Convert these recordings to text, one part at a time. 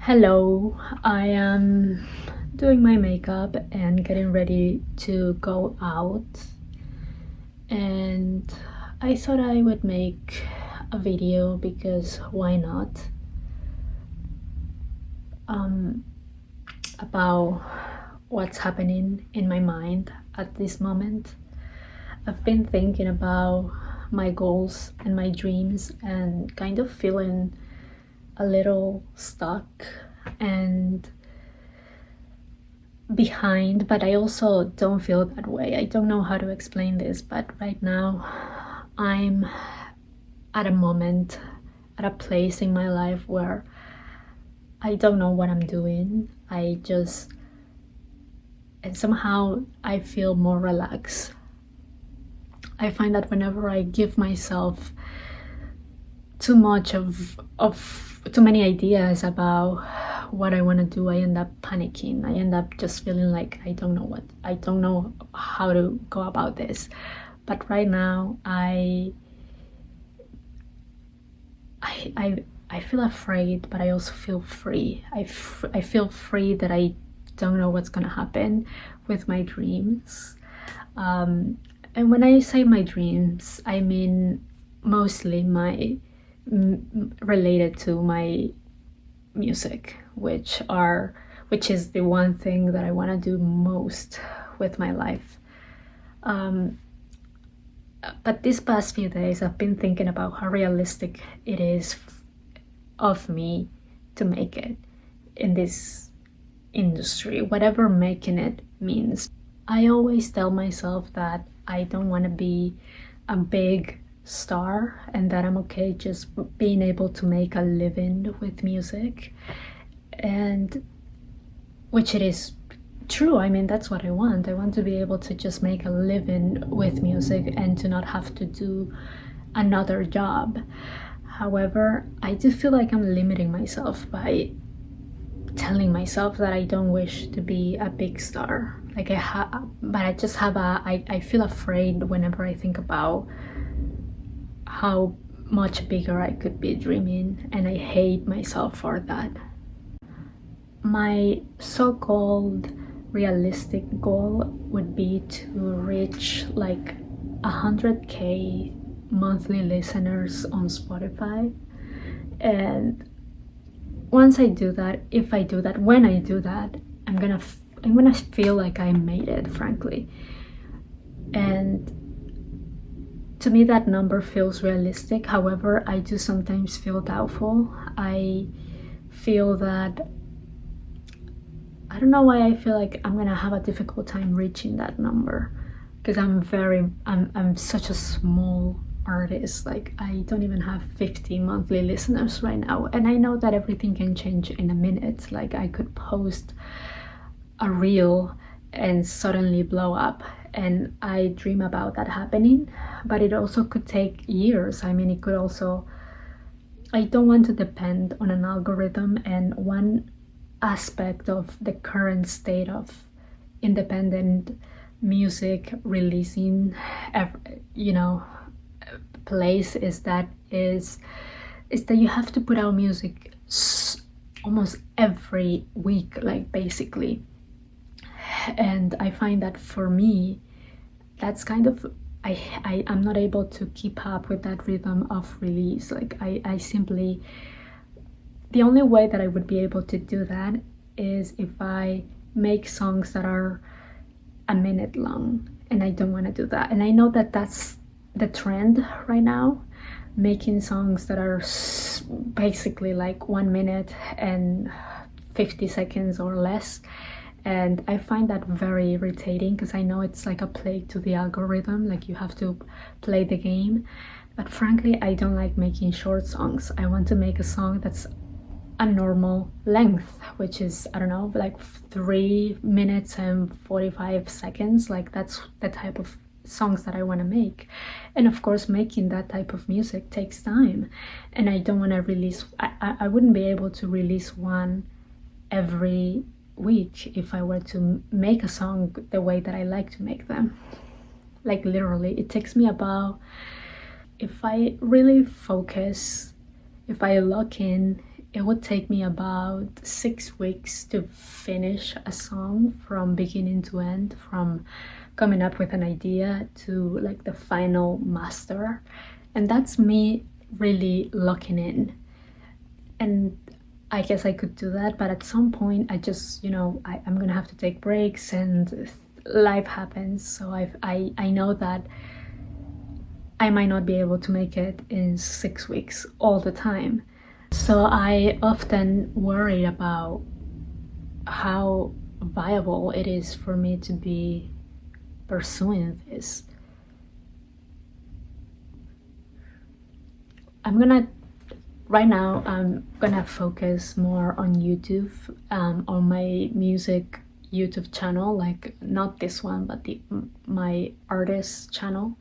Hello, I am doing my makeup and getting ready to go out, and I thought I would make a video because why not? About what's happening in my mind at this moment. I've been thinking about my goals and my dreams and kind of feeling a little stuck and behind, but I also don't feel that way. I don't know how to explain this, but right now I'm at a moment, at a place in my life where I don't know what I'm doing. And somehow I feel more relaxed. I find that whenever I give myself too much of too many ideas about what I want to do, I end up panicking. I end up just feeling like I don't know how to go about this. But right now I feel afraid, but I also feel free. I feel free that I don't know what's gonna happen with my dreams. And when I say my dreams, I mean mostly related to my music, which is the one thing that I want to do most with my life. But these past few days I've been thinking about how realistic it is of me to make it in this industry, whatever making it means. I always tell myself that I don't want to be a big star and that I'm okay just being able to make a living with music, and which it is true. I mean, that's what I want. I want to be able to just make a living with music and to not have to do another job. However, I do feel like I'm limiting myself by telling myself that I don't wish to be a big star. But I just have I feel afraid whenever I think about how much bigger I could be dreaming, and I hate myself for that. My so-called realistic goal would be to reach like 100k monthly listeners on Spotify, and once I do that, when I do that, I'm gonna feel like I made it, frankly. And to me that number feels realistic. However, I do sometimes feel doubtful. I feel that I don't know why I feel like I'm gonna have a difficult time reaching that number, because I'm such a small artist. Like, I don't even have 50 monthly listeners right now, and I know that everything can change in a minute. Like, I could post a reel and suddenly blow up, and I dream about that happening, but it also could take years. I mean, it could also, I don't want to depend on an algorithm, and one aspect of the current state of independent music releasing place is that you have to put out music almost every week, like, basically. And I find that for me, that's kind of, I'm not able to keep up with that rhythm of release. Like, I simply, the only way that I would be able to do that is if I make songs that are a minute long, and I don't want to do that. And I know that that's the trend right now, making songs that are basically like 1 minute and 50 seconds or less. And I find that very irritating, because I know it's like a play to the algorithm, like you have to play the game. But frankly, I don't like making short songs. I want to make a song that's a normal length, which is, I don't know, like 3 minutes and 45 seconds. Like, that's the type of songs that I want to make. And of course, making that type of music takes time, and I don't want to release, I wouldn't be able to release one every week if I were to make a song the way that I like to make them. Like, literally, it takes me about, if I really focus, if I lock in it would take me about 6 weeks to finish a song from beginning to end, from coming up with an idea to like the final master. And that's me really locking in. And I guess I could do that, but at some point I just, I'm gonna have to take breaks and life happens. So I know that I might not be able to make it in 6 weeks all the time. So I often worry about how viable it is for me to be pursuing this. Right now, I'm gonna focus more on YouTube, on my music YouTube channel, like not this one, but my artist channel.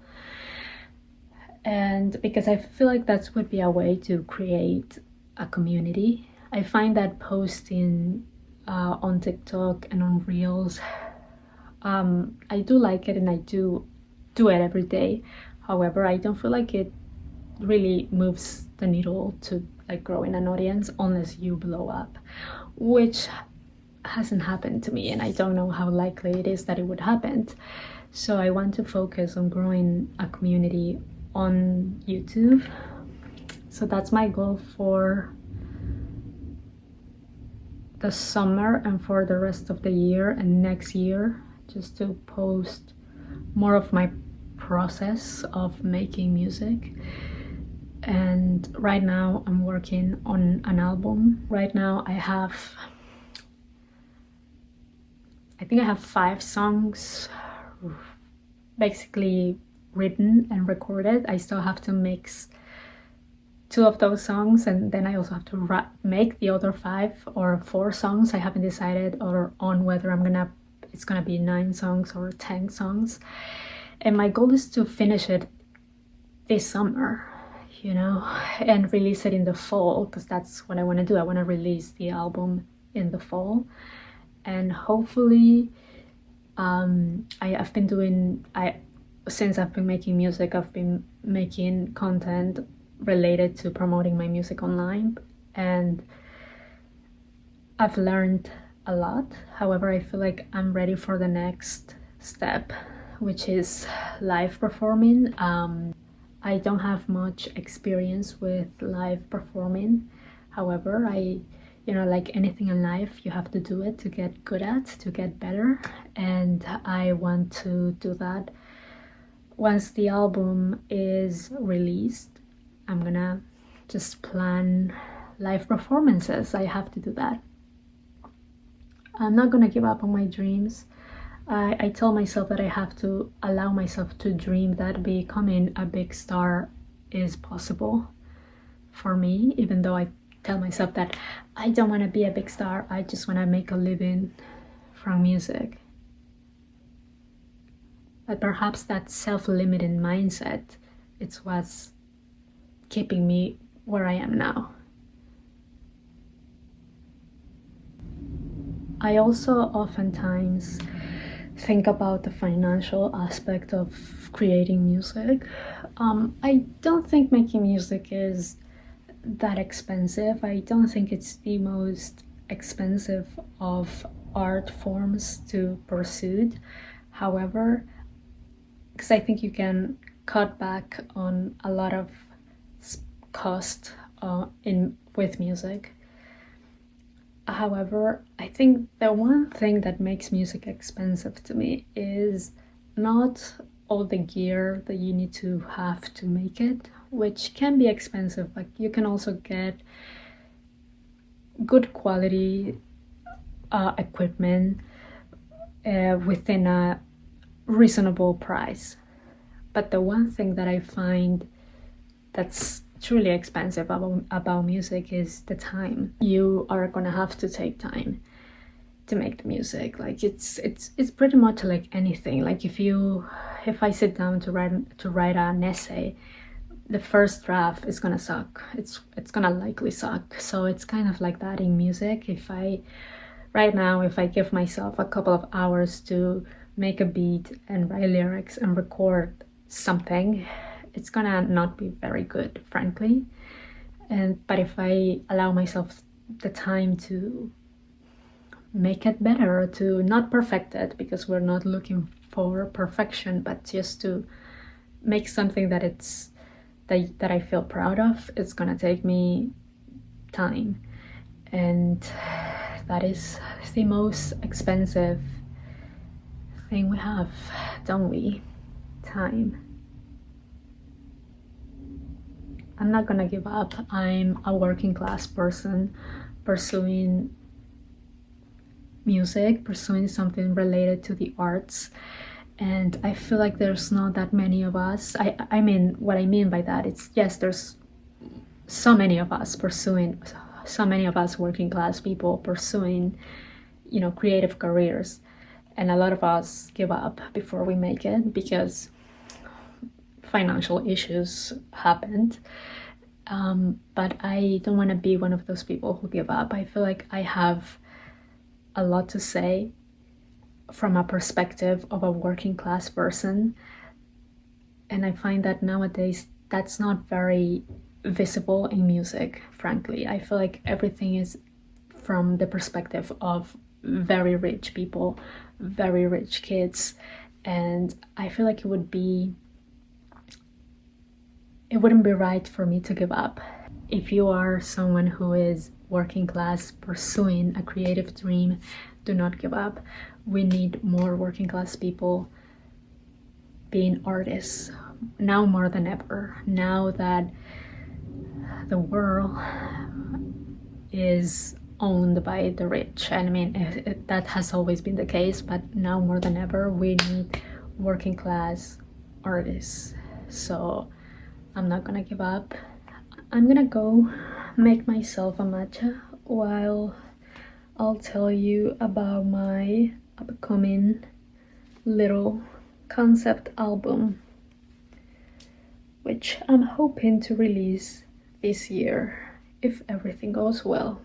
And because I feel like that would be a way to create a community. I find that posting on TikTok and on Reels, I do like it and I do it every day. However, I don't feel like it really moves the needle to like growing an audience unless you blow up, which hasn't happened to me, and I don't know how likely it is that it would happen. So I want to focus on growing a community on YouTube. So that's my goal for the summer and for the rest of the year and next year, just to post more of my process of making music. And right now I'm working on an album. Right now I think I have 5 songs basically written and recorded. I still have to mix 2 of those songs, and then I also have to make the other 5 or 4 songs. I haven't decided on whether it's gonna be 9 songs or 10 songs. And my goal is to finish it this summer, and release it in the fall, because that's what I want to do. I want to release the album in the fall, and hopefully since I've been making music, I've been making content related to promoting my music online, and I've learned a lot. However, I feel like I'm ready for the next step, which is live performing. I don't have much experience with live performing. However, like anything in life, you have to do it to get good at, to get better. And I want to do that. Once the album is released, I'm gonna just plan live performances. I have to do that. I'm not gonna give up on my dreams. I tell myself that I have to allow myself to dream that becoming a big star is possible for me, even though I tell myself that I don't want to be a big star, I just want to make a living from music. But perhaps that self-limiting mindset, it's what's keeping me where I am now. I also oftentimes think about the financial aspect of creating music. I don't think making music is that expensive. I don't think it's the most expensive of art forms to pursue. However, because I think you can cut back on a lot of cost with music. However, I think the one thing that makes music expensive to me is not all the gear that you need to have to make it, which can be expensive. Like, you can also get good quality equipment within a reasonable price. But the one thing that I find that's truly expensive about music is the time. You are gonna have to take time to make the music. Like, it's pretty much like anything. Like, if I sit down to write an essay, the first draft is gonna suck. It's gonna likely suck. So it's kind of like that in music. If I give myself a couple of hours to make a beat and write lyrics and record something, it's gonna not be very good, frankly. But if I allow myself the time to make it better, to not perfect it, because we're not looking for perfection, but just to make something that I feel proud of, it's gonna take me time. And that is the most expensive thing we have, don't we? Time. I'm not gonna give up. I'm a working class person pursuing music, pursuing something related to the arts. And I feel like there's not that many of us. I mean, what I mean by that, it's yes, there's so many of us working class people pursuing, creative careers. And a lot of us give up before we make it because financial issues happened. But I don't want to be one of those people who give up. I feel like I have a lot to say from a perspective of a working class person. And I find that nowadays that's not very visible in music, frankly. I feel like everything is from the perspective of very rich people, very rich kids. And I feel like it wouldn't be right for me to give up. If you are someone who is working class pursuing a creative dream, do not give up. We need more working class people being artists now more than ever. Now that the world is owned by the rich, and I mean that has always been the case, but now more than ever we need working class artists. So I'm not gonna give up. I'm gonna go make myself a matcha while I'll tell you about my upcoming little concept album, which I'm hoping to release this year if everything goes well.